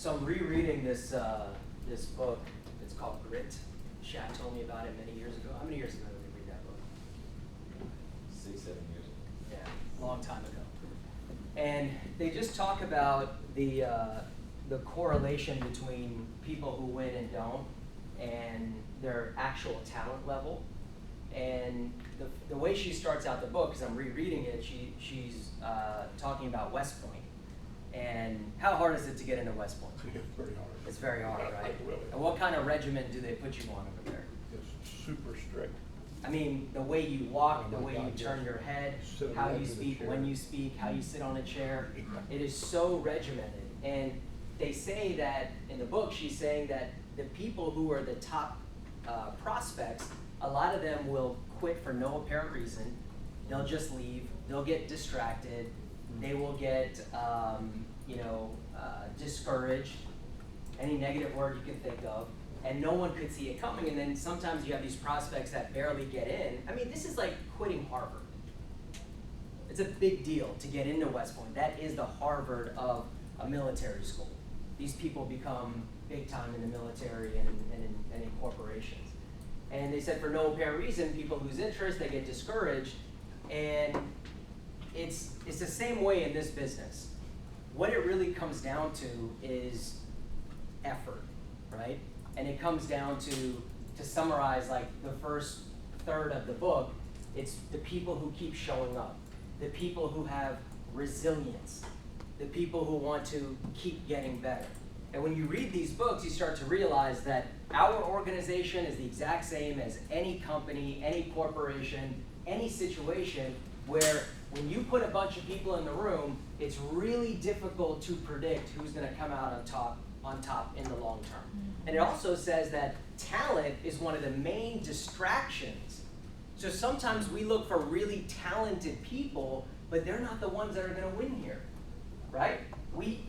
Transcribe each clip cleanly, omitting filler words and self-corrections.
So I'm rereading this this book. It's called Grit. Shaq told me about it many years ago. How many years ago did we read that book? 6, 7 years. Yeah, a long time ago. And they just talk about the correlation between people who win and don't, and their actual talent level. And the way she starts out the book, because I'm rereading it, she's talking about West Point. And how hard is it to get into West Point? It's pretty hard. It's very hard, right? Really. And what kind of regimen do they put you on over there? It's super strict. I mean, the way you walk, Oh the my way God, you turn yes. your head, Sit how right you to the speak, chair. when you speak, how you sit on a chair. It is so regimented. And they say that, in the book, she's saying that the people who are the top prospects, a lot of them will quit for no apparent reason. They'll just leave. They'll get distracted. They will get, discouraged. Any negative word you can think of. And no one could see it coming. And then sometimes you have these prospects that barely get in. I mean, this is like quitting Harvard. It's a big deal to get into West Point. That is the Harvard of a military school. These people become big time in the military and in corporations. And they said for no apparent reason, people lose interest, they get discouraged, and it's the same way in this business. What it really comes down to is effort, right? And it comes down to summarize like the first third of the book, it's the people who keep showing up, the people who have resilience, the people who want to keep getting better. And when you read these books, you start to realize that our organization is the exact same as any company, any corporation, any situation where when you put a bunch of people in the room, it's really difficult to predict who's going to come out on top in the long term. And it also says that talent is one of the main distractions. So sometimes we look for really talented people, but they're not the ones that are going to win here, right?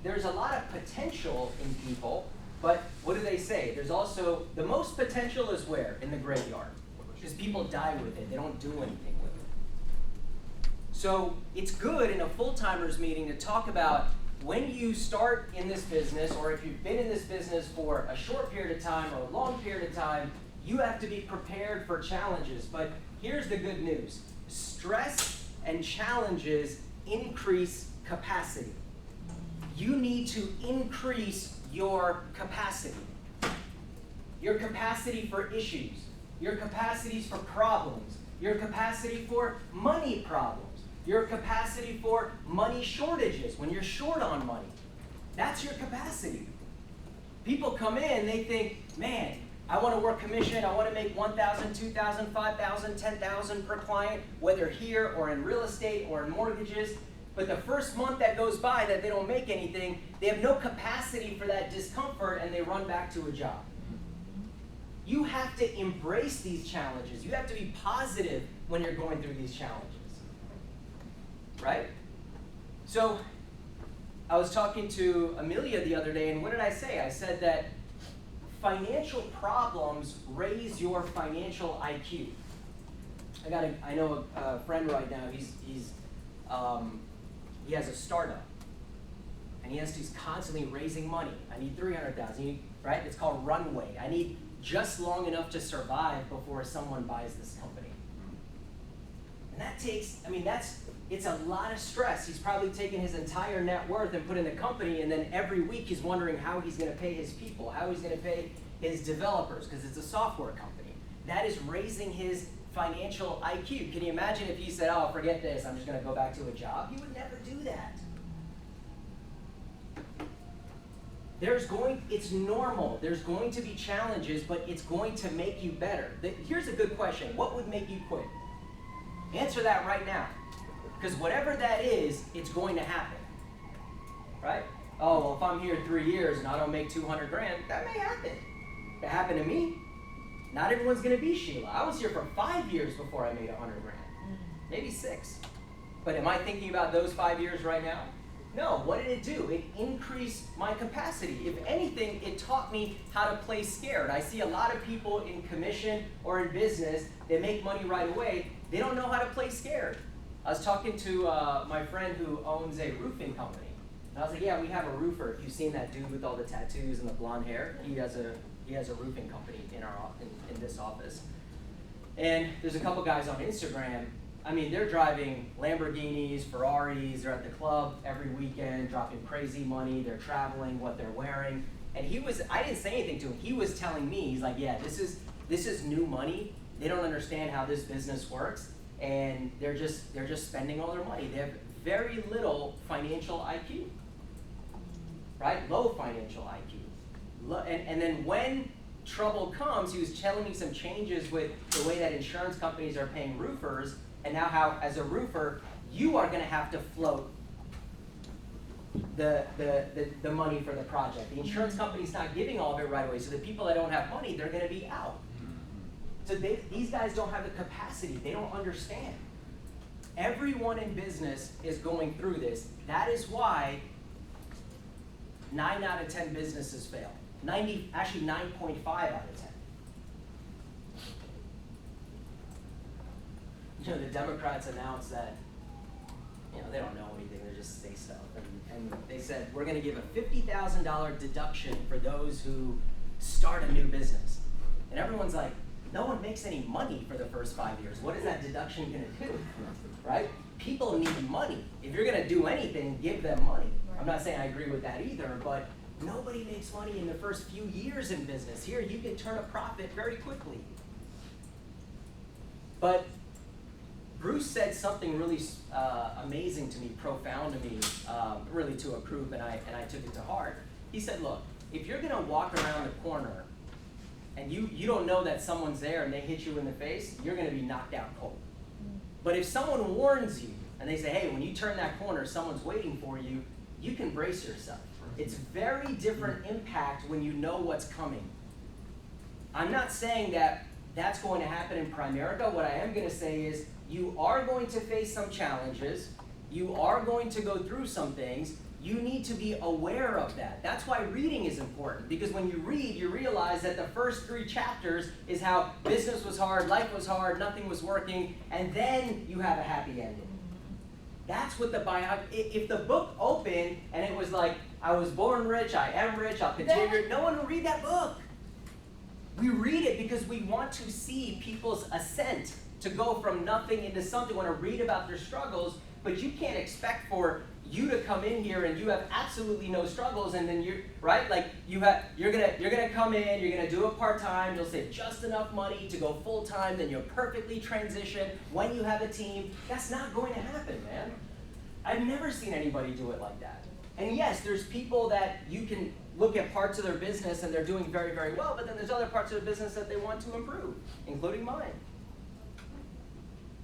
There's a lot of potential in people, but what do they say? There's also, the most potential is where? In the graveyard. Because people die with it. They don't do anything with it. So it's good in a full-timers meeting to talk about when you start in this business, or if you've been in this business for a short period of time or a long period of time, you have to be prepared for challenges. But here's the good news. Stress and challenges increase capacity. You need to increase your capacity. Your capacity for issues, your capacities for problems, your capacity for money problems, your capacity for money shortages, when you're short on money. That's your capacity. People come in, they think, man, I want to work commission, I want to make $1,000, $2,000, $5,000, $10,000 per client, whether here or in real estate or in mortgages. But the first month that goes by that they don't make anything, they have no capacity for that discomfort and they run back to a job. You have to embrace these challenges. You have to be positive when you're going through these challenges. Right? So I was talking to Amelia the other day, and what did I say? I said that financial problems raise your financial IQ. I know a friend right now. He has a startup, and he's constantly raising money. I need $300,000. Right? It's called Runway. I need just long enough to survive before someone buys this company. And that takes, it's a lot of stress. He's probably taken his entire net worth and put in the company, and then every week he's wondering how he's going to pay his people, how he's going to pay his developers, because it's a software company. That is raising his financial IQ. Can you imagine if he said, oh, forget this, I'm just going to go back to a job? He would never do that. It's normal. There's going to be challenges, but it's going to make you better. Here's a good question. What would make you quit? Answer that right now. Because whatever that is, it's going to happen. Right? Oh, well, if I'm here 3 years and I don't make 200 grand, that may happen. It happened to me. Not everyone's going to be Sheila. I was here for 5 years before I made 100 grand. Maybe 6. But am I thinking about those 5 years right now? No. What did it do? It increased my capacity. If anything, it taught me how to play scared. I see a lot of people in commission or in business, they make money right away. They don't know how to play scared. I was talking to my friend who owns a roofing company. And I was like, yeah, we have a roofer. If you've seen that dude with all the tattoos and the blonde hair, he has a roofing company in this office. And there's a couple guys on Instagram. I mean, they're driving Lamborghinis, Ferraris, they're at the club every weekend, dropping crazy money, they're traveling, what they're wearing. And I didn't say anything to him. He was telling me, he's like, yeah, this is new money. They don't understand how this business works, and they're just spending all their money. They have very little financial IQ, right? Low financial IQ. And then when trouble comes, he was telling me some changes with the way that insurance companies are paying roofers, and now how, as a roofer, you are going to have to float the money for the project. The insurance company's not giving all of it right away, so the people that don't have money, they're going to be out. So these guys don't have the capacity. They don't understand. Everyone in business is going through this. That is why 9 out of 10 businesses fail. 9.5 out of 10. You know, the Democrats announced that, you know, they don't know anything, they just say stuff. And they said, we're going to give a $50,000 deduction for those who start a new business. And everyone's like, no one makes any money for the first 5 years. What is that deduction going to do, right? People need money. If you're going to do anything, give them money. I'm not saying I agree with that either, but nobody makes money in the first few years in business. Here, you can turn a profit very quickly. But Bruce said something really amazing to me, profound to me, really to a group, and I took it to heart. He said, look, if you're going to walk around the corner and you don't know that someone's there and they hit you in the face, you're going to be knocked out cold. But if someone warns you and they say, hey, when you turn that corner, someone's waiting for you, you can brace yourself. It's very different impact when you know what's coming. I'm not saying that that's going to happen in Primerica. What I am going to say is you are going to face some challenges. You are going to go through some things. You need to be aware of that. That's why reading is important, because when you read, you realize that the first 3 chapters is how business was hard, life was hard, nothing was working, and then you have a happy ending. That's what the if the book opened and it was like, I was born rich, I am rich, I'll continue, no one will read that book. We read it because we want to see people's ascent, to go from nothing into something. We want to read about their struggles, but you can't expect for you to come in here and you have absolutely no struggles, and then you're right, like you're gonna come in, you're gonna do it part-time, you'll save just enough money to go full-time, then you'll perfectly transition when you have a team. That's not going to happen, man. I've never seen anybody do it like that. And yes, there's people that you can look at parts of their business and they're doing very, very well, but then there's other parts of their business that they want to improve, including mine.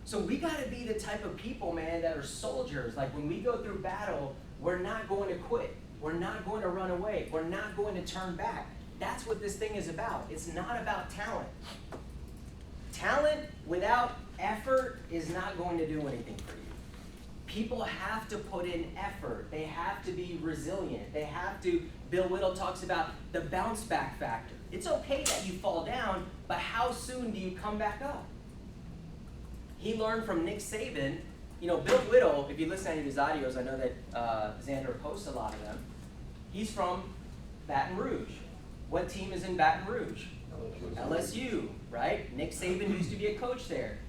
So we got to be the type of people, man, that are soldiers. Like when we go through battle, we're not going to quit. We're not going to run away. We're not going to turn back. That's what this thing is about. It's not about talent. Talent without effort is not going to do anything for you. People have to put in effort. They have to be resilient. They have to, Bill Whittle talks about the bounce back factor. It's okay that you fall down, but how soon do you come back up? He learned from Nick Saban. You know, Bill Whittle, if you listen to any of his audios, I know that Xander posts a lot of them. He's from Baton Rouge. What team is in Baton Rouge? LSU, right? Nick Saban used to be a coach there.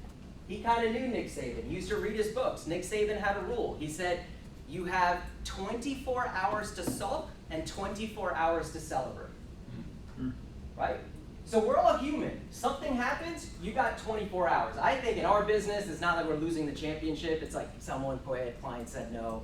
He kind of knew Nick Saban. He used to read his books. Nick Saban had a rule. He said, you have 24 hours to sulk and 24 hours to celebrate. Right? So we're all human. Something happens, you got 24 hours. I think in our business, it's not like we're losing the championship. It's like someone quit, client said no.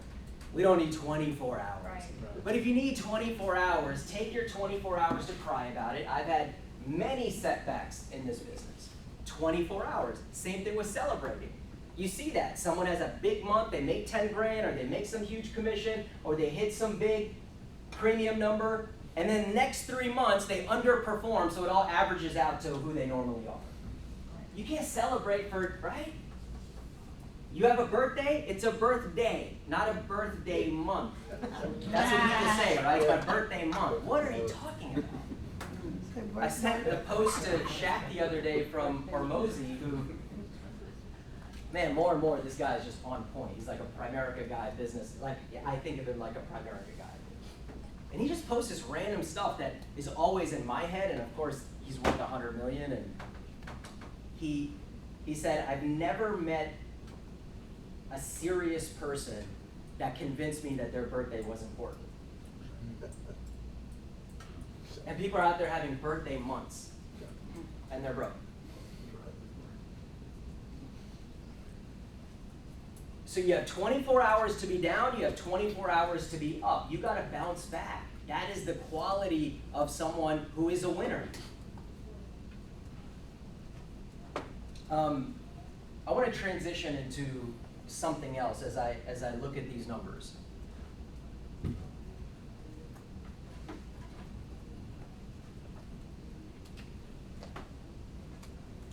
We don't need 24 hours. Right. But if you need 24 hours, take your 24 hours to cry about it. I've had many setbacks in this business. 24 hours. Same thing with celebrating. You see that. Someone has a big month, they make 10 grand, or they make some huge commission, or they hit some big premium number, and then the next 3 months they underperform, so it all averages out to who they normally are. You can't celebrate for, right? You have a birthday, it's a birthday, not a birthday month. That's what people say, right? It's my birthday month. What are you talking about? I sent a post to Shaq the other day from Hormozy, who, man, more and more, this guy is just on point. He's like a Primerica guy, business. Like, I think of him like a Primerica guy. And he just posts this random stuff that is always in my head, and of course, he's worth $100 million, and he said, I've never met a serious person that convinced me that their birthday was important. And people are out there having birthday months, and they're broke. So you have 24 hours to be down, you have 24 hours to be up. You gotta bounce back. That is the quality of someone who is a winner. I want to transition into something else as I look at these numbers.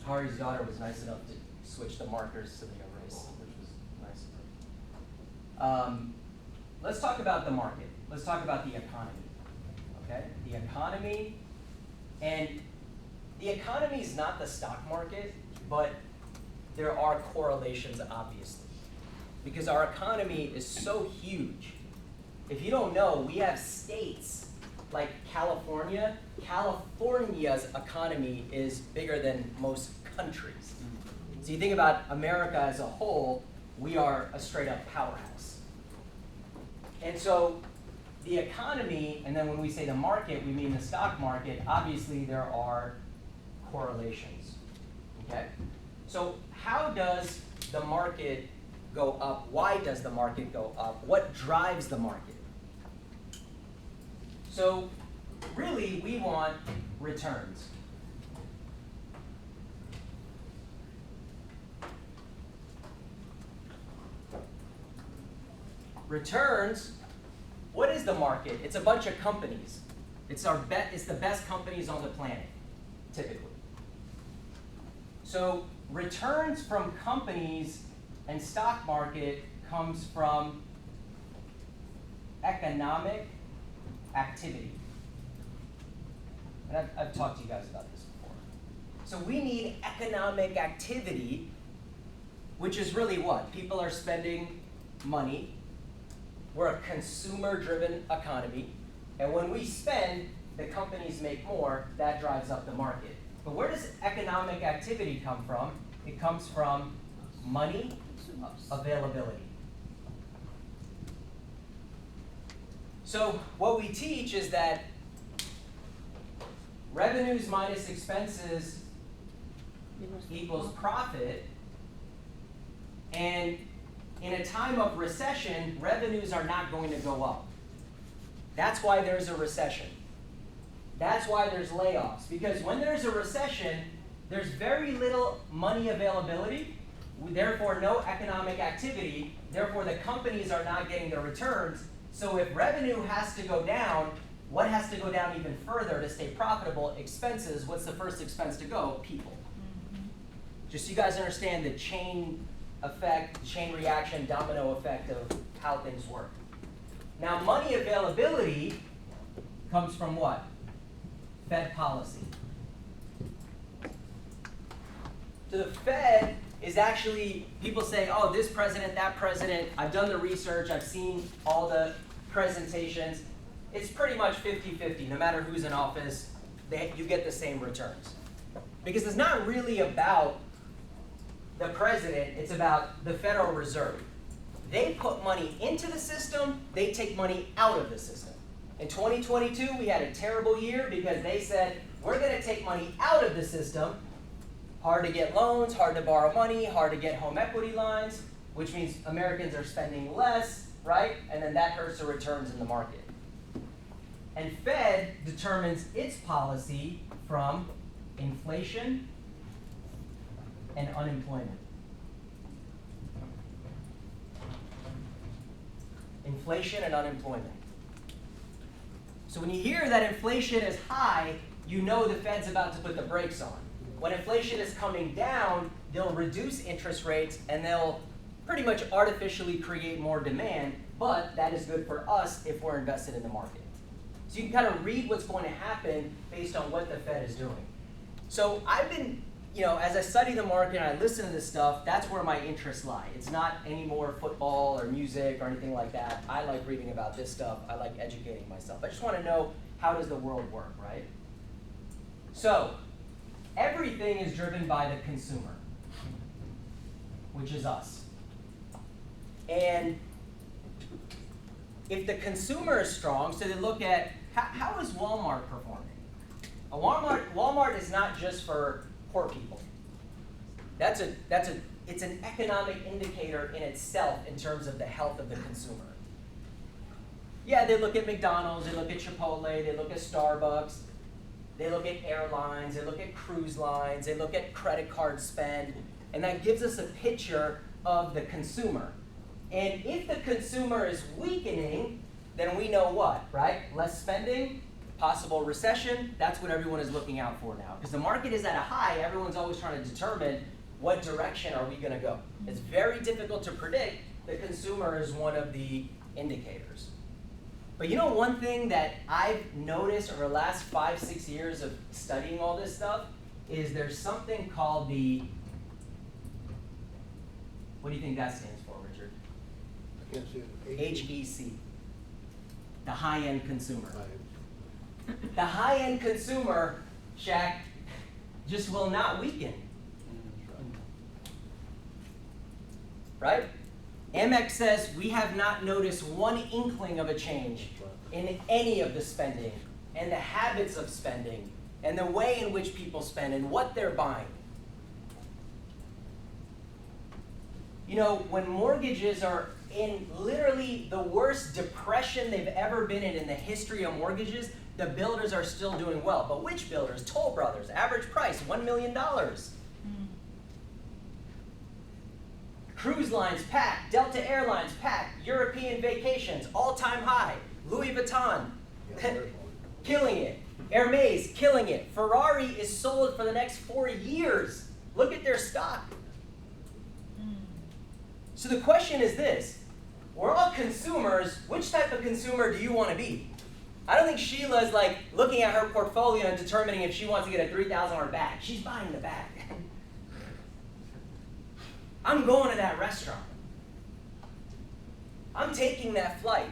Hari's daughter was nice enough to switch the markers to the erase, which was nice of her. Let's talk about the market. Let's talk about the economy. Okay? The economy, and the economy is not the stock market, but there are correlations, obviously, because our economy is so huge. If you don't know, we have states like California. California's economy is bigger than most countries. So you think about America as a whole, we are a straight up powerhouse. And so the economy, and then when we say the market, we mean the stock market, obviously there are correlations, okay? So how does the market go up? Why does the market go up? What drives the market? So really, we want returns. Returns, what is the market? It's a bunch of companies. It's the best companies on the planet, typically. So returns from companies and stock market comes from economic activity. And I've talked to you guys about this before. So we need economic activity, which is really what? People are spending money. We're a consumer-driven economy. And when we spend, the companies make more. That drives up the market. But where does economic activity come from? It comes from money availability. So what we teach is that revenues minus expenses equals profit. And in a time of recession, revenues are not going to go up. That's why there's a recession. That's why there's layoffs. Because when there's a recession, there's very little money availability, therefore no economic activity, therefore the companies are not getting their returns. So if revenue has to go down, what has to go down even further to stay profitable? Expenses. What's the first expense to go? People. Just so you guys understand the chain effect, chain reaction, domino effect of how things work. Now, money availability comes from what? Fed policy. So the Fed is actually, people say, oh, this president, that president, I've done the research, I've seen all the presentations. It's pretty much 50-50. No matter who's in office, you get the same returns. Because it's not really about the president, it's about the Federal Reserve. They put money into the system, they take money out of the system. In 2022, we had a terrible year because they said, we're going to take money out of the system. Hard to get loans, hard to borrow money, hard to get home equity lines, which means Americans are spending less, right? And then that hurts the returns in the market. And Fed determines its policy from inflation and unemployment. Inflation and unemployment. So when you hear that inflation is high, you know the Fed's about to put the brakes on. When inflation is coming down, they'll reduce interest rates and they'll pretty much artificially create more demand, but that is good for us if we're invested in the market. So you can kind of read what's going to happen based on what the Fed is doing. So I've been as I study the market and I listen to this stuff, that's where my interests lie. It's not anymore football or music or anything like that. I like reading about this stuff. I like educating myself. I just want to know, how does the world work, right? So, everything is driven by the consumer, which is us. And if the consumer is strong, so they look at, how is Walmart performing? Walmart is not just for poor people. It's an economic indicator in itself in terms of the health of the consumer. Yeah, they look at McDonald's, they look at Chipotle, they look at Starbucks, they look at airlines, they look at cruise lines, they look at credit card spend, and that gives us a picture of the consumer. And if the consumer is weakening, then we know what, right? Less spending, possible recession, that's what everyone is looking out for now. Because the market is at a high, everyone's always trying to determine what direction are we going to go. It's very difficult to predict. The consumer is one of the indicators. But one thing that I've noticed over the last 5-6 years of studying all this stuff is there's something called what do you think that stands for, Richard? I can't see it. HEC, the high-end consumer. The high-end consumer, Shaq, just will not weaken. Right? Amex says we have not noticed one inkling of a change in any of the spending and the habits of spending and the way in which people spend and what they're buying. When mortgages are in literally the worst depression they've ever been in the history of mortgages, the builders are still doing well. But which builders? Toll Brothers, average price, $1 million. Cruise lines packed, Delta Airlines packed, European vacations, all-time high, Louis Vuitton, killing it. Hermes, killing it. Ferrari is sold for the next 4 years. Look at their stock. So the question is this, we're all consumers, which type of consumer do you want to be? I don't think Sheila's looking at her portfolio and determining if she wants to get a $3,000 bag. She's buying the bag. I'm going to that restaurant. I'm taking that flight.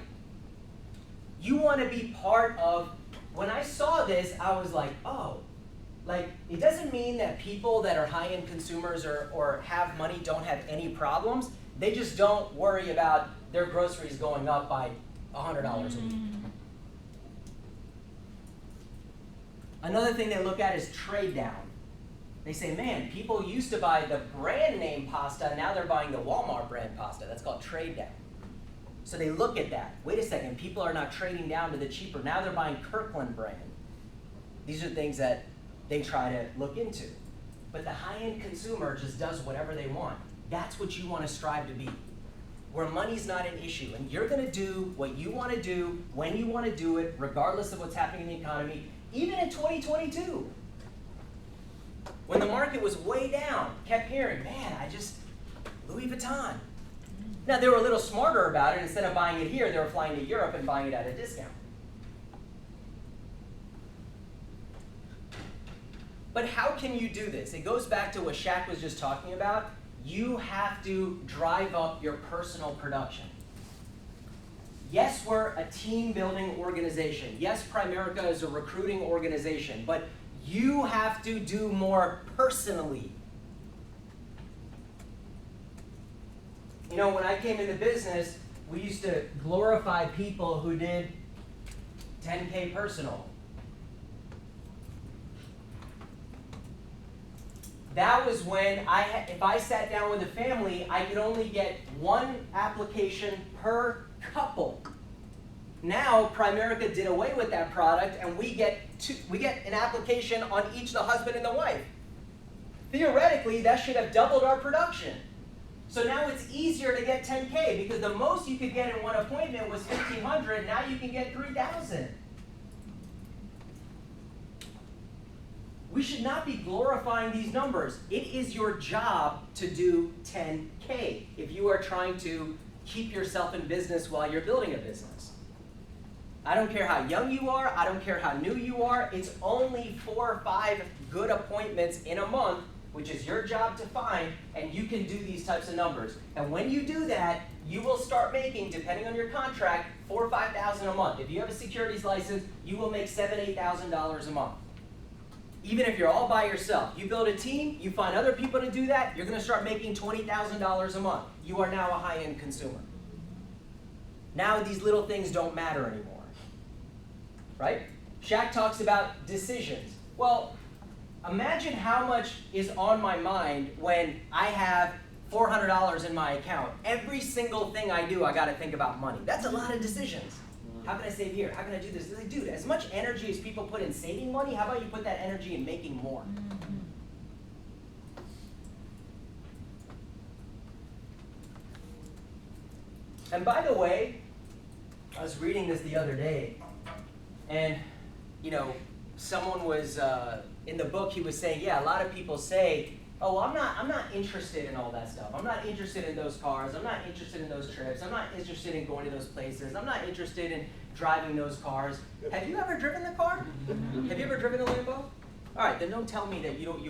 You want to be part of, when I saw this, I was like, oh, it doesn't mean that people that are high-end consumers or have money don't have any problems. They just don't worry about their groceries going up by $100 a week. Another thing they look at is trade down. They say, man, people used to buy the brand name pasta, now they're buying the Walmart brand pasta. That's called trade down. So they look at that. Wait a second, people are not trading down to the cheaper. Now they're buying Kirkland brand. These are things that they try to look into. But the high-end consumer just does whatever they want. That's what you want to strive to be. Where money's not an issue. And you're going to do what you want to do, when you want to do it, regardless of what's happening in the economy, even in 2022. When the market was way down, kept hearing, man, Louis Vuitton. Now, they were a little smarter about it. Instead of buying it here, they were flying to Europe and buying it at a discount. But how can you do this? It goes back to what Shaq was just talking about. You have to drive up your personal production. Yes, we're a team-building organization. Yes, Primerica is a recruiting organization. But you have to do more personally. When I came into business, we used to glorify people who did 10K personal. That was when if I sat down with a family, I could only get one application per couple. Now, Primerica did away with that product, and we get an application on each the husband and the wife. Theoretically, that should have doubled our production. So now it's easier to get 10K because the most you could get in one appointment was 1,500. Now you can get 3,000. We should not be glorifying these numbers. It is your job to do 10K if you are trying to keep yourself in business while you're building a business. I don't care how young you are. I don't care how new you are. It's only 4 or 5 good appointments in a month which is your job to find, and you can do these types of numbers. And when you do that, you will start making, depending on your contract, $4,000 or $5,000 a month. If you have a securities license, you will make $7,000, $8,000 a month. Even if you're all by yourself, you build a team, you find other people to do that, you're going to start making $20,000 a month. You are now a high-end consumer. Now these little things don't matter anymore, right? Shaq talks about decisions. Well, imagine how much is on my mind when I have $400 in my account. Every single thing I do, I got to think about money. That's a lot of decisions. How can I save here? How can I do this? Like, dude, as much energy as people put in saving money, how about you put that energy in making more? And by the way, I was reading this the other day, and someone was in the book. He was saying, yeah, a lot of people say, oh, well, I'm not interested in all that stuff. I'm not interested in those cars. I'm not interested in those trips. I'm not interested in going to those places. I'm not interested in driving those cars. Have you ever driven the car? Have you ever driven a Lambo? All right, then don't tell me that you don't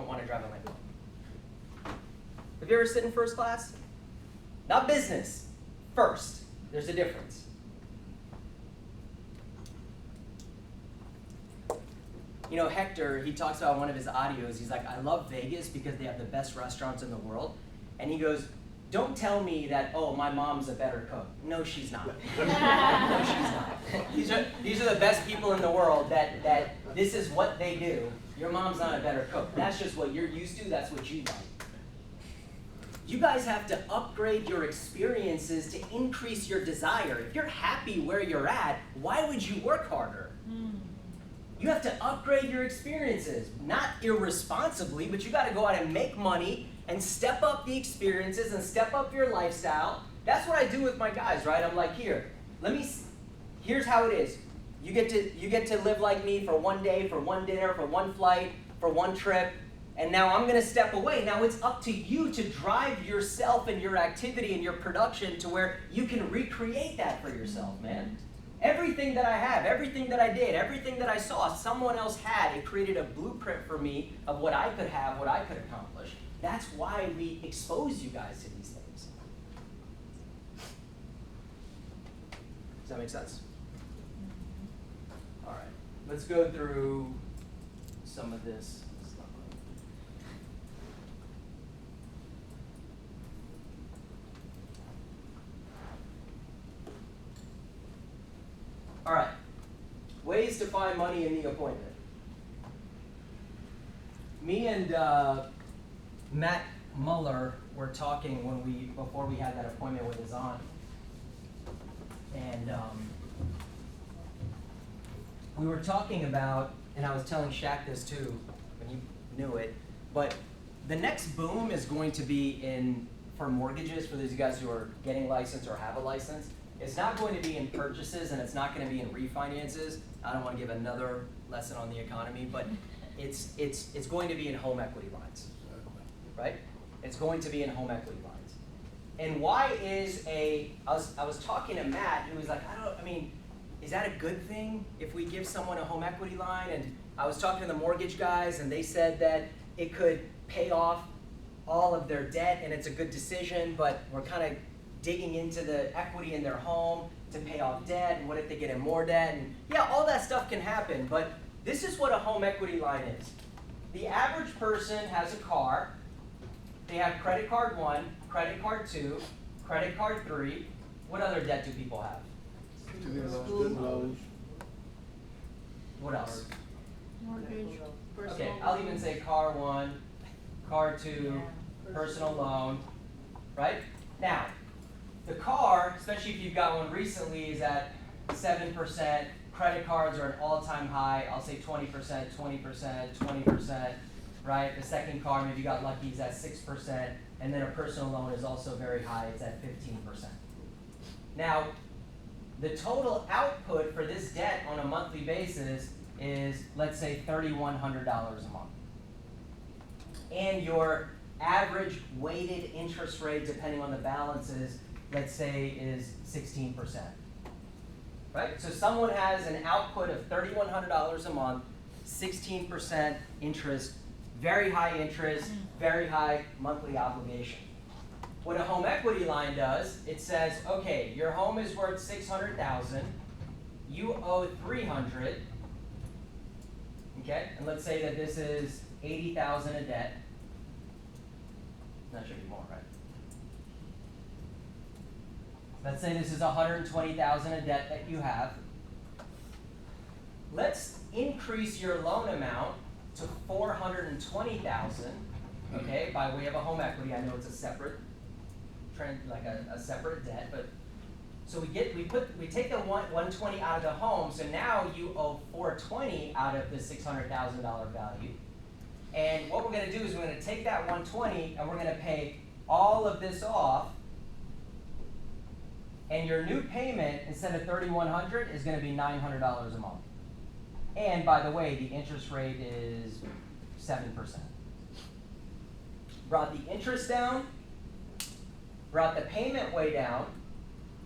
want to drive a Lambo. Have you ever sit in first class? Not business. First. There's a difference. Hector, he talks about one of his audios. He's like, I love Vegas because they have the best restaurants in the world. And he goes, don't tell me that, oh, my mom's a better cook. No, she's not. No, she's not. These are the best people in the world that this is what they do. Your mom's not a better cook. That's just what you're used to. That's what you like. You guys have to upgrade your experiences to increase your desire. If you're happy where you're at, why would you work harder? You have to upgrade your experiences, not irresponsibly, but you got to go out and make money and step up the experiences and step up your lifestyle. That's what I do with my guys, right? I'm like, here's how it is. You get to live like me for one day, for one dinner, for one flight, for one trip, and now I'm going to step away. Now it's up to you to drive yourself and your activity and your production to where you can recreate that for yourself, man. Everything that I have, everything that I did, everything that I saw, someone else had. It created a blueprint for me of what I could have, what I could accomplish. That's why we expose you guys to these things. Does that make sense? All right, let's go through some of this stuff. All right, ways to find money in the appointment. Me and Matt Muller were talking before we had that appointment with Azan, and we were talking about, and I was telling Shaq this too, and he knew it, but the next boom is going to be for mortgages, for those of you guys who are getting licensed or have a license. It's not going to be in purchases, and it's not going to be in refinances. I don't want to give another lesson on the economy, but it's going to be in home equity lines, right? It's going to be in home equity lines. And why I was talking to Matt, who was like, is that a good thing if we give someone a home equity line? And I was talking to the mortgage guys, and they said that it could pay off all of their debt, and it's a good decision, but we're kind of digging into the equity in their home to pay off debt, and what if they get in more debt? And yeah, all that stuff can happen, but this is what a home equity line is. The average person has a car. They have credit card 1, credit card 2, credit card 3. What other debt do people have? Student loans. What else? Mortgage, personal Okay, I'll even say car 1, car 2, personal loan, right? Now, the car, especially if you've got one recently, is at 7%. Credit cards are an all-time high. I'll say 20%, 20%, 20%, right? The second car, maybe you got lucky, is at 6%. And then a personal loan is also very high. It's at 15%. Now, the total output for this debt on a monthly basis is, let's say, $3,100 a month. And your average weighted interest rate, depending on the balances, let's say, is 16%. Right? So someone has an output of $3,100 a month, 16% interest, very high interest, very high monthly obligation. What a home equity line does, it says, okay, your home is worth $600,000, you owe $300,000, okay? And let's say that this is $80,000 in debt. That should be more, right? Let's say this is $120,000 in debt that you have. Let's increase your loan amount to $420,000, okay, by way of a home equity. I know it's a separate like a separate debt, but so we take the 120 out of the home, so now you owe 420 out of the $600,000 value. And what we're going to do is we're going to take that 120 and we're going to pay all of this off. And your new payment, instead of $3,100, is going to be $900 a month. And by the way, the interest rate is 7%. Brought the interest down, brought the payment way down,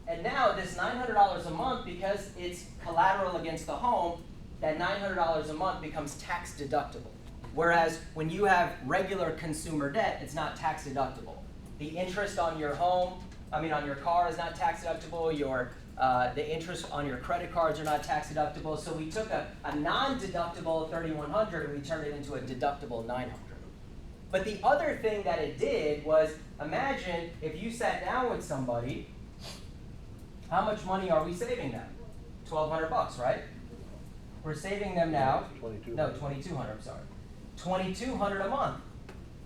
and now this $900 a month, because it's collateral against the home, that $900 a month becomes tax deductible. Whereas when you have regular consumer debt, it's not tax deductible. The interest on your home, on your car is not tax deductible. The interest on your credit cards are not tax deductible. So we took a non-deductible $3,100 and we turned it into a deductible $900. But the other thing that it did was, imagine if you sat down with somebody, how much money are we saving them? $1,200, right? We're saving them now. $2,200. I'm sorry. $2,200 a month.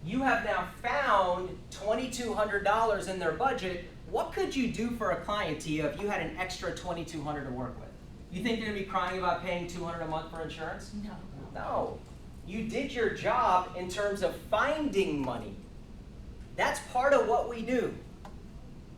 You have now found $2,200 in their budget. What could you do for a client, Tia, if you had an extra $2,200 to work with? You think they're going to be crying about paying $200 a month for insurance? No. No. You did your job in terms of finding money. That's part of what we do.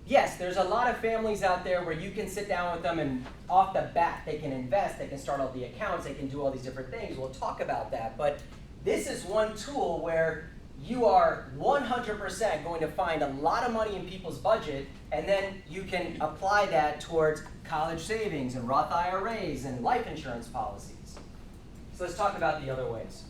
Yes, there's a lot of families out there where you can sit down with them and off the bat they can invest, they can start all the accounts, they can do all these different things. We'll talk about that. But this is one tool where you are 100% going to find a lot of money in people's budget, and then you can apply that towards college savings and Roth IRAs and life insurance policies. So let's talk about the other ways.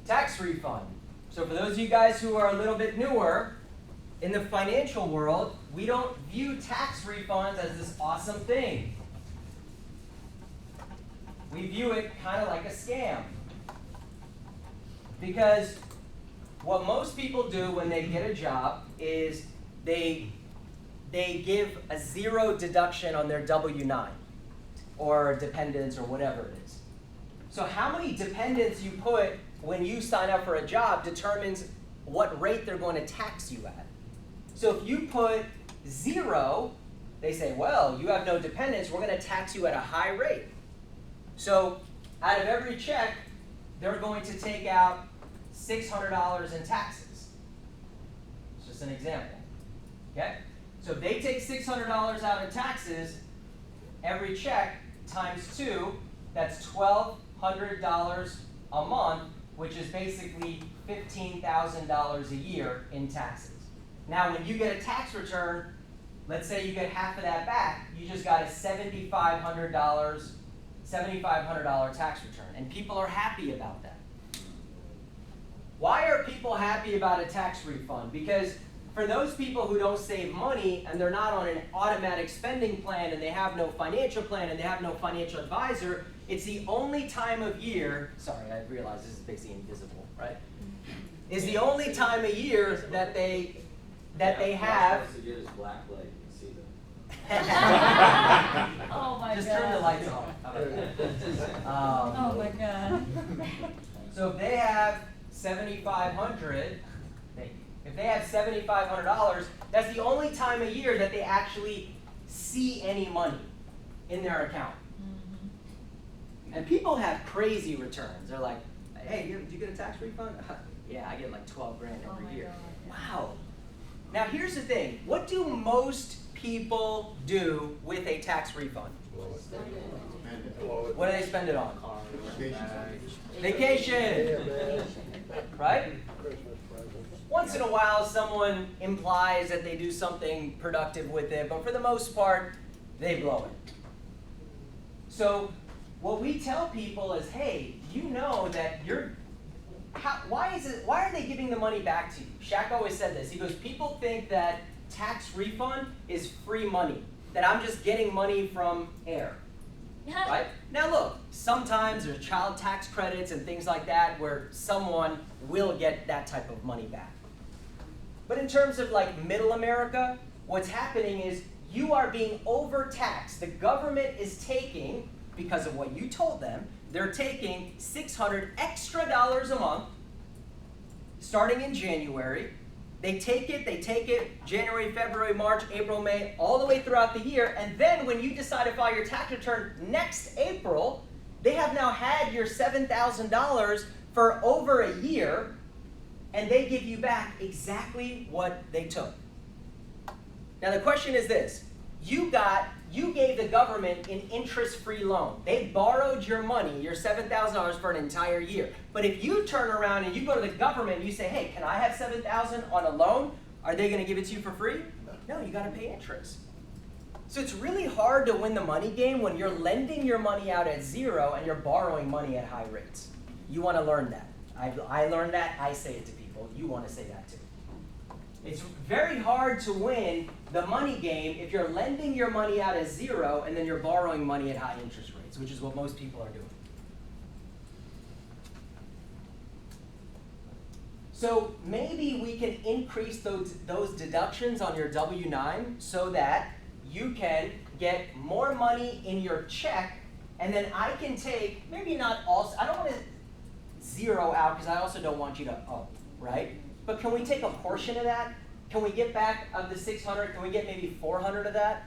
Tax refund. So for those of you guys who are a little bit newer, in the financial world, we don't view tax refunds as this awesome thing. We view it kind of like a scam. Because what most people do when they get a job is they give a zero deduction on their W-9 or dependents or whatever it is. So how many dependents you put when you sign up for a job determines what rate they're going to tax you at. So if you put 0, they say, well, you have no dependents, we're going to tax you at a high rate. So out of every check, they're going to take out $600 in taxes. It's just an example. Okay? So if they take $600 out in taxes, every check times 2, that's $1,200 a month, which is basically $15,000 a year in taxes. Now, when you get a tax return, let's say you get half of that back, you just got a $7,500 tax return, and people are happy about that. Why are people happy about a tax refund? Because for those people who don't save money and they're not on an automatic spending plan and they have no financial plan and they have no financial advisor, it's the only time of year, sorry, I realize this is basically invisible, right? Is the only time of year that they have. Once a year is black light, you can see them. Oh my God. Just turn the lights off. How about that? Oh my God. So if they have $7,500, if they have $7,500, that's the only time of year that they actually see any money in their account. And people have crazy returns. They're like, hey, do you get a tax refund? Yeah, I get like 12 grand every year. Wow. Now here's the thing. What do most people do with a tax refund? What do they spend it on? Vacation. Right? Once in a while, someone implies that they do something productive with it, but for the most part, they blow it. So what we tell people is, hey, you know that why are they giving the money back to you? Shaq always said this. He goes, people think that tax refund is free money, that I'm just getting money from air. Right? Now look, sometimes there's child tax credits and things like that where someone will get that type of money back. But in terms of like middle America, what's happening is you are being overtaxed. The government is taking, because of what you told them, they're taking $600 extra a month starting in January. They take it January, February, March, April, May, all the way throughout the year. And then when you decide to file your tax return next April, they have now had your $7,000 for over a year, and they give you back exactly what they took. Now the question is this. You gave the government an interest-free loan. They borrowed your money, your $7,000 for an entire year. But if you turn around and you go to the government and you say, hey, can I have $7,000 on a loan? Are they going to give it to you for free? No, you got to pay interest. So it's really hard to win the money game when you're lending your money out at zero and you're borrowing money at high rates. You want to learn that. I learned that. I say it to people. You want to say that too. It's very hard to win the money game if you're lending your money out at zero and then you're borrowing money at high interest rates, which is what most people are doing. So maybe we can increase those deductions on your W-9 so that you can get more money in your check, and then I can take, maybe not all, I don't want to zero out because I also don't want you to owe, right? But can we take a portion of that? Can we get back of the 600? Can we get maybe 400 of that?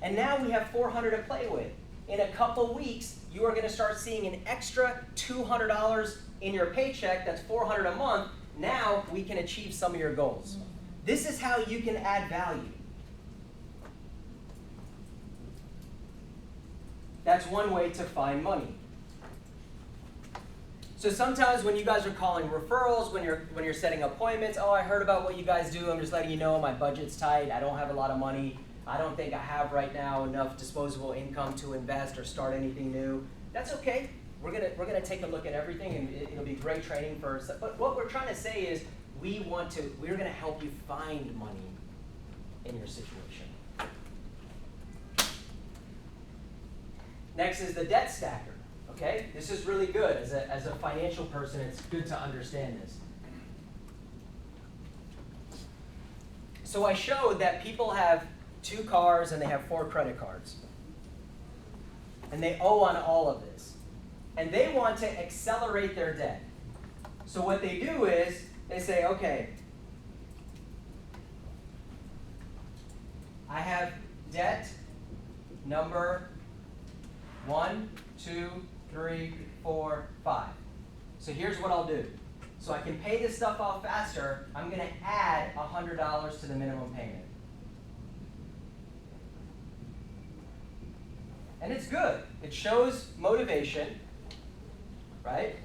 And now we have 400 to play with. In a couple weeks, you are going to start seeing an extra $200 in your paycheck. That's $400 a month. Now we can achieve some of your goals. This is how you can add value. That's one way to find money. So sometimes when you guys are calling referrals, when you're setting appointments, oh, I heard about what you guys do. I'm just letting you know my budget's tight. I don't have a lot of money. I don't think I have right now enough disposable income to invest or start anything new. That's okay. We're gonna take a look at everything, and it'll be great training for us. But what we're trying to say is we're gonna help you find money in your situation. Next is the debt stacker. Okay, this is really good. As a financial person, it's good to understand this. So I showed that people have 2 cars and they have 4 credit cards. And they owe on all of this. And they want to accelerate their debt. So what they do is they say, okay, I have debt number 1, 2, 3, 4, 5. So here's what I'll do. So I can pay this stuff off faster, I'm going to add $100 to the minimum payment. And it's good. It shows motivation, right?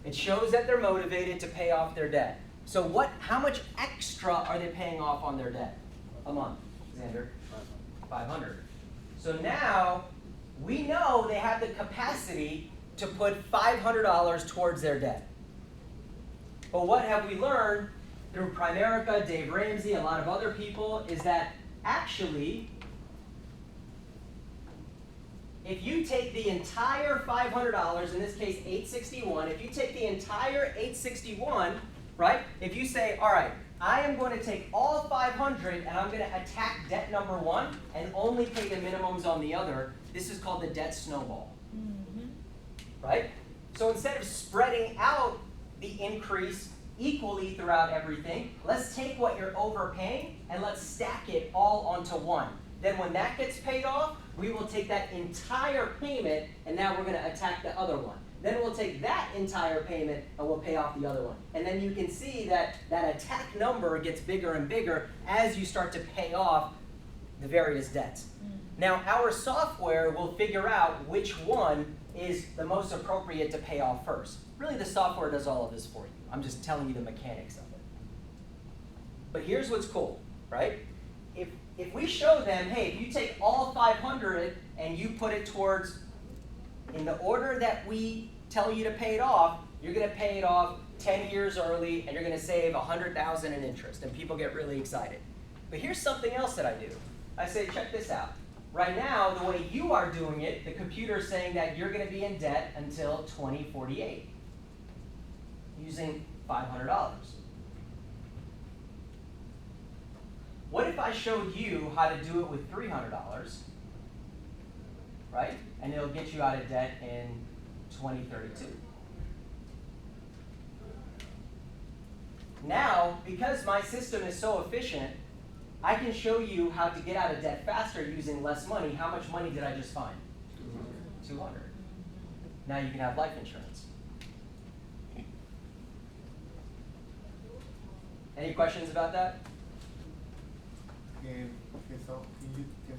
It shows that they're motivated to pay off their debt. So how much extra are they paying off on their debt a month, Xander? 500. So now we know they have the capacity to put $500 towards their debt. But what have we learned through Primerica, Dave Ramsey, a lot of other people, is that actually, if you take the entire $500, in this case $861, if you take the entire $861, right? If you say, all right, I am going to take all 500 and I'm going to attack debt number 1 and only pay the minimums on the other, this is called the debt snowball. Right? So instead of spreading out the increase equally throughout everything, let's take what you're overpaying and let's stack it all onto one. Then when that gets paid off, we will take that entire payment and now we're going to attack the other one. Then we'll take that entire payment and we'll pay off the other one. And then you can see that that attack number gets bigger and bigger as you start to pay off the various debts. Now our software will figure out which one is the most appropriate to pay off first. Really the software does all of this for you. I'm just telling you the mechanics of it. But here's what's cool, right? if we show them, hey, if you take all 500 and you put it towards, in the order that we tell you to pay it off, you're going to pay it off 10 years early, and you're going to save $100,000 in interest, and people get really excited. But here's something else that I do. I say, check this out. Right now, the way you are doing it, the computer is saying that you're going to be in debt until 2048, using $500. What if I showed you how to do it with $300, right? And it'll get you out of debt in 2032. Now, because my system is so efficient, I can show you how to get out of debt faster using less money. How much money did I just find? 200. Now you can have life insurance. Any questions about that? Can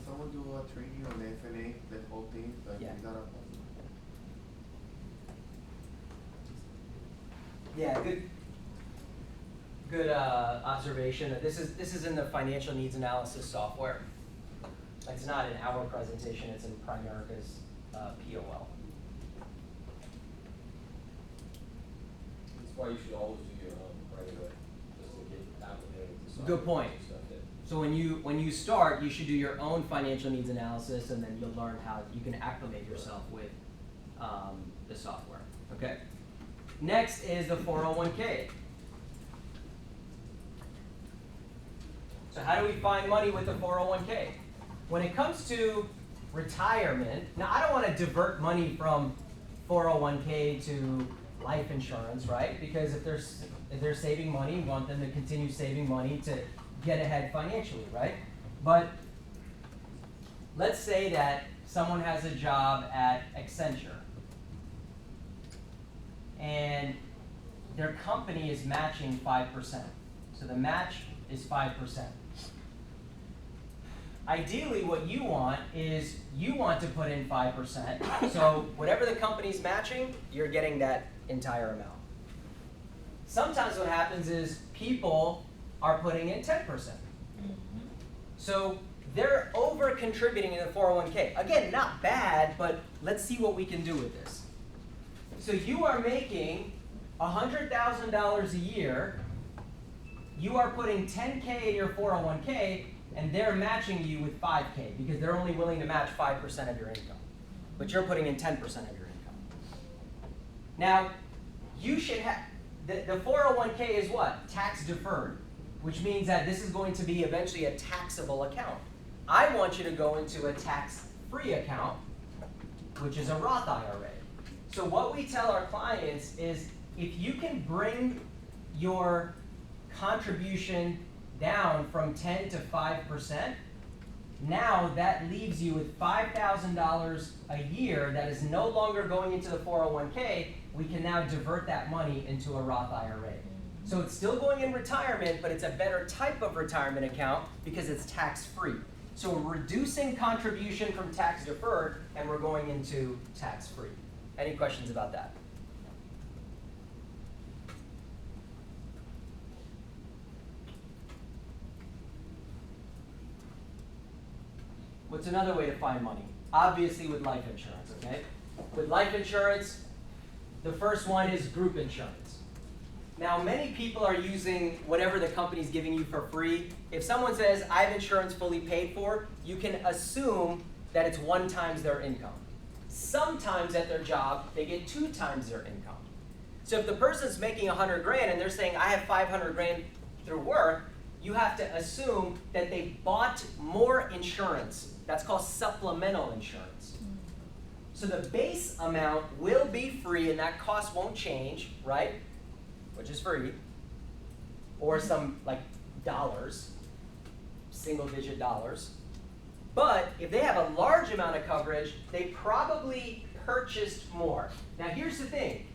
someone do a training on FNA, that whole thing? Like, Yeah. is that a Yeah, good observation. This is in the financial needs analysis software. It's not in our presentation, it's in Primerica's POL. That's why you should always do your own right away, just to get acclimated to Good point. stuff that. So when you start, you should do your own financial needs analysis, and then you'll learn how you can acclimate yourself with the software. Okay. Next is the 401k. So how do we find money with the 401k? When it comes to retirement, now I don't want to divert money from 401k to life insurance, right? Because if they're saving money, we want them to continue saving money to get ahead financially, right? But let's say that someone has a job at Accenture, and their company is matching 5%. So the match is 5%. Ideally, what you want is you want to put in 5%. So whatever the company's matching, you're getting that entire amount. Sometimes what happens is people are putting in 10%. So they're over contributing in the 401k. Again, not bad, but let's see what we can do with this. So you are making $100,000 a year. You are putting 10K in your 401k, and they're matching you with 5K because they're only willing to match 5% of your income. But you're putting in 10% of your income. Now, you should have, the 401k is what? Tax deferred, which means that this is going to be eventually a taxable account. I want you to go into a tax-free account, which is a Roth IRA. So what we tell our clients is if you can bring your contribution down from 10 to 5%, now that leaves you with $5,000 a year that is no longer going into the 401k. We can now divert that money into a Roth IRA. So it's still going in retirement, but it's a better type of retirement account because it's tax-free. So we're reducing contribution from tax deferred, and we're going into tax-free. Any questions about that? What's another way to find money? Obviously with life insurance, okay? With life insurance, the first one is group insurance. Now, many people are using whatever the company's giving you for free. If someone says, I have insurance fully paid for, you can assume that it's 1 times their income. Sometimes at their job, they get 2 times their income. So if the person's making $100,000 and they're saying, I have $500,000 through work, you have to assume that they bought more insurance. That's called supplemental insurance. So the base amount will be free and that cost won't change, right? Which is free. Or some like dollars, single-digit dollars. But if they have a large amount of coverage, they probably purchased more. Now here's the thing.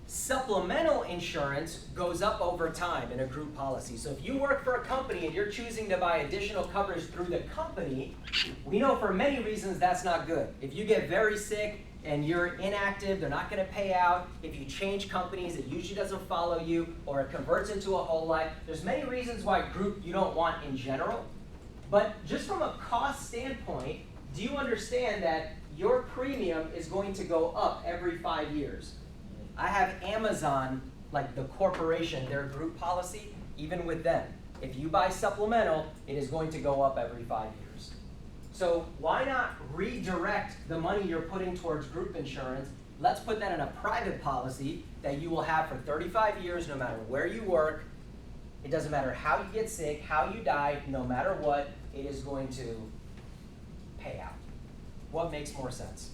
Supplemental insurance goes up over time in a group policy. So if you work for a company and you're choosing to buy additional coverage through the company, we know for many reasons that's not good. If you get very sick and you're inactive, they're not going to pay out. If you change companies, it usually doesn't follow you, or it converts into a whole life. There's many reasons why group you don't want in general. But just from a cost standpoint, do you understand that your premium is going to go up every 5 years? I have Amazon, like the corporation, their group policy, even with them. If you buy supplemental, it is going to go up every 5 years. So why not redirect the money you're putting towards group insurance? Let's put that in a private policy that you will have for 35 years, no matter where you work. It doesn't matter how you get sick, how you die, no matter what, it is going to pay out. What makes more sense?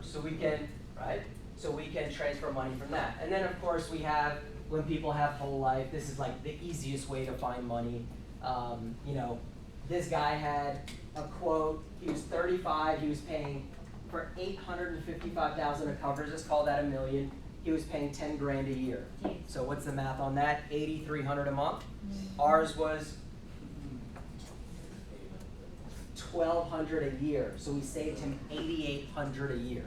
So we can, right? So we can transfer money from that. And then of course we have, when people have whole life, this is like the easiest way to find money. You know, this guy had a quote, he was 35, he was paying for $855,000 of coverage, let's call that $1 million. He was paying 10 grand a year. So what's the math on that? $8,300 a month. Ours was $1,200 a year. So we saved him $8,800 a year.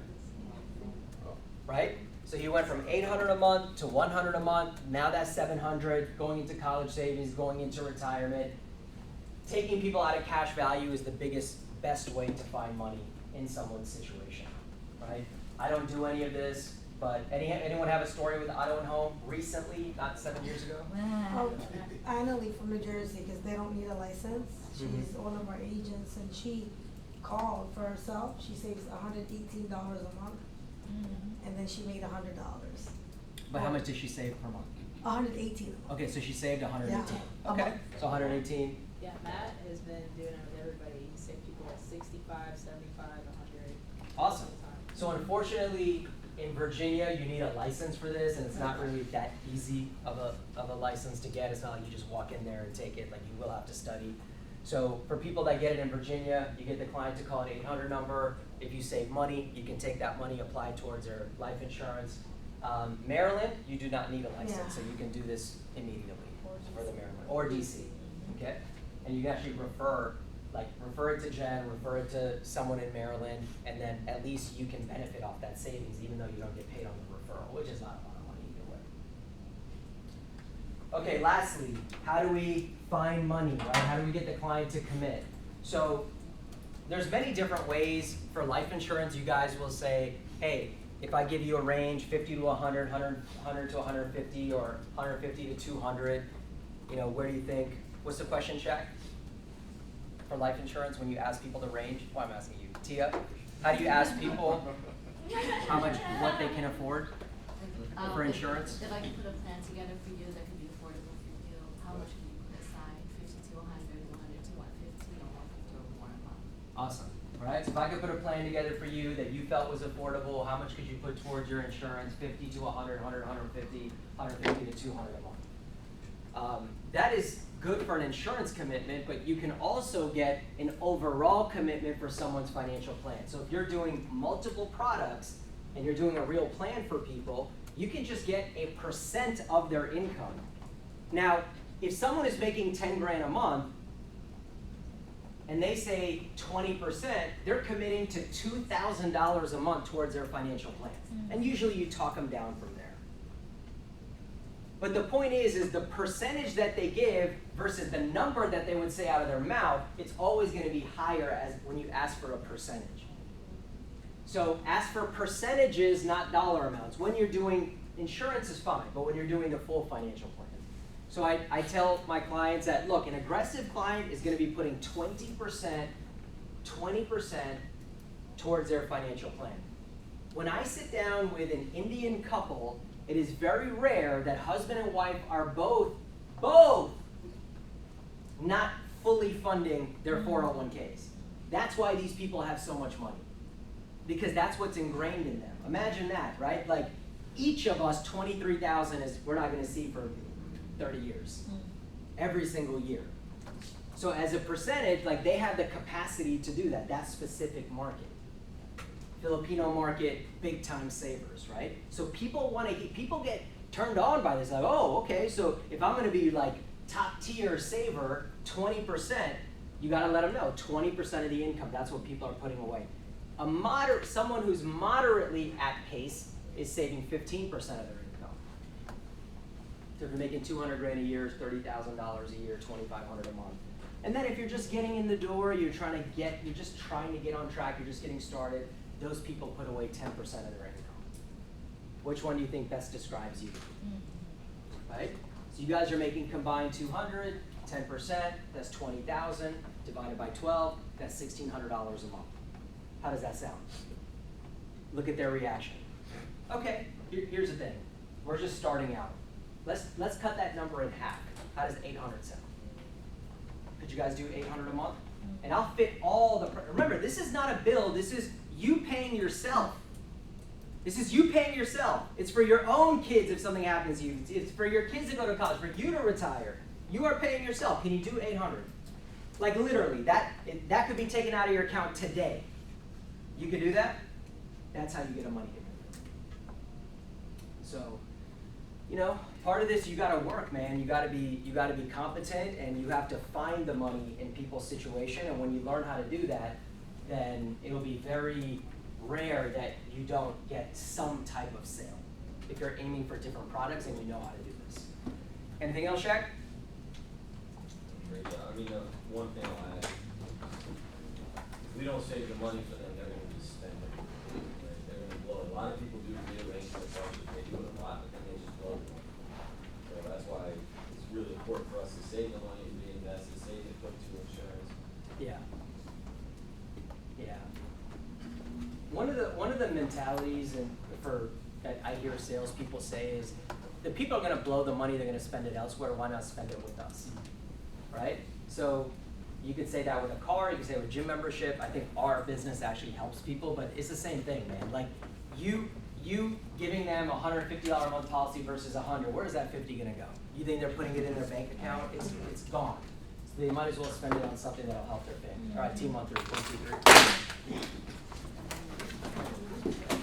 Right? So he went from $800 a month to $100 a month. Now that's $700 going into college savings, going into retirement. Taking people out of cash value is the best way to find money in someone's situation, right? I don't do any of this, but anyone have a story with Auto and Home recently, not 7 years ago? Oh, Annalie from New Jersey, because they don't need a license. She's one of our agents, and she called for herself. She saves $118 a month, and then she made $100. But how much did she save per month? 118. Okay, so she saved 118. Yeah. Okay, so 118. Yeah, Matt has been doing it with everybody. He's saved people at 65, 75, 100. Awesome. So unfortunately, in Virginia, you need a license for this, and it's not really that easy of a license to get. It's not like you just walk in there and take it. Like, you will have to study. So for people that get it in Virginia, you get the client to call an 800 number. If you save money, you can take that money, apply towards their life insurance. Maryland, you do not need a license, so you can do this immediately for the Maryland, or DC, okay? And you can actually refer it to Jen, refer it to someone in Maryland, and then at least you can benefit off that savings even though you don't get paid on the referral, which is not a lot of money either way. Okay, lastly, how do we find money, right? How do we get the client to commit? So there's many different ways for life insurance. You guys will say, hey, if I give you a range, 50 to 100, 100 to 150, or 150 to 200, you know, where do you think, what's the question, Shaq? For life insurance, when you ask people the range? Well, I'm asking you. Tia, how do you ask people how much, what they can afford for insurance? If I could put a plan together for you that could be affordable for you, how much can you put aside? 50 to 100, 100 to 150, or 150 or more a month? Awesome. All right, so if I could put a plan together for you that you felt was affordable, how much could you put towards your insurance? 50 to 100, 100, 150, 150 to 200 a month. That is good for an insurance commitment, but you can also get an overall commitment for someone's financial plan. So if you're doing multiple products and you're doing a real plan for people, you can just get a % of their income. Now, if someone is making 10 grand a month and they say 20%, they're committing to $2,000 a month towards their financial plan. And usually you talk them down from there. But the point is the percentage that they give versus the number that they would say out of their mouth, it's always going to be higher as when you ask for a percentage. So ask for percentages, not dollar amounts. When you're doing insurance is fine, but when you're doing the full financial plan. So I tell my clients that, look, an aggressive client is going to be putting 20% towards their financial plan. When I sit down with an Indian couple, it is very rare that husband and wife are both not fully funding their 401ks. That's why these people have so much money, because that's what's ingrained in them. Imagine that, right? Like, each of us, 23,000 is we're not going to see for 30 years, every single year. So as a percentage, like, they have the capacity to do that, that specific market. Filipino market, big time savers, right? So people get turned on by this, like, oh, okay, so if I'm gonna be like top tier saver, 20%, you gotta let them know, 20% of the income, that's what people are putting away. Someone who's moderately at pace is saving 15% of their income. So if you're making 200 grand a year, $30,000 a year, 2,500 a month. And then if you're just getting in the door, you're just trying to get on track, you're just getting started, those people put away 10% of their income. Which one do you think best describes you? Right? So you guys are making combined 200, 10%, that's 20,000, divided by 12, that's $1,600 a month. How does that sound? Look at their reaction. Okay, here's the thing. We're just starting out. Let's cut that number in half. How does 800 sound? Could you guys do 800 a month? And I'll fit all the, remember, this is not a bill, this is you paying yourself. This is you paying yourself. It's for your own kids if something happens to you. It's for your kids to go to college, for you to retire. You are paying yourself. Can you do 800? Like literally, that could be taken out of your account today. You could do that? That's how you get a money giver. So, you know, part of this you gotta work, man. You gotta be competent, and you have to find the money in people's situation. And when you learn how to do that, then it'll be very rare that you don't get some type of sale if you're aiming for different products and you know how to do this. Anything else, Shaq? Great job. I mean, one thing I'll add, if we don't save the money for them, they're gonna just spend it. Right? They're gonna blow it. A lot of people do rearrange their budget, they do it a lot, but then they just blow it. So that's why it's really important for us to save the money, reinvest it, save it, put it to insurance. Yeah. Yeah. One of the mentalities that I hear salespeople say is, the people are going to blow the money, they're going to spend it elsewhere. Why not spend it with us, right? So you could say that with a car, you could say with gym membership. I think our business actually helps people, but it's the same thing, man. Like you giving them a $150 a month policy versus $100. Where is that 50 going to go? You think they're putting it in their bank account? It's gone. So they might as well spend it on something that'll help their family. All right, team on 3. 1, 2, 3.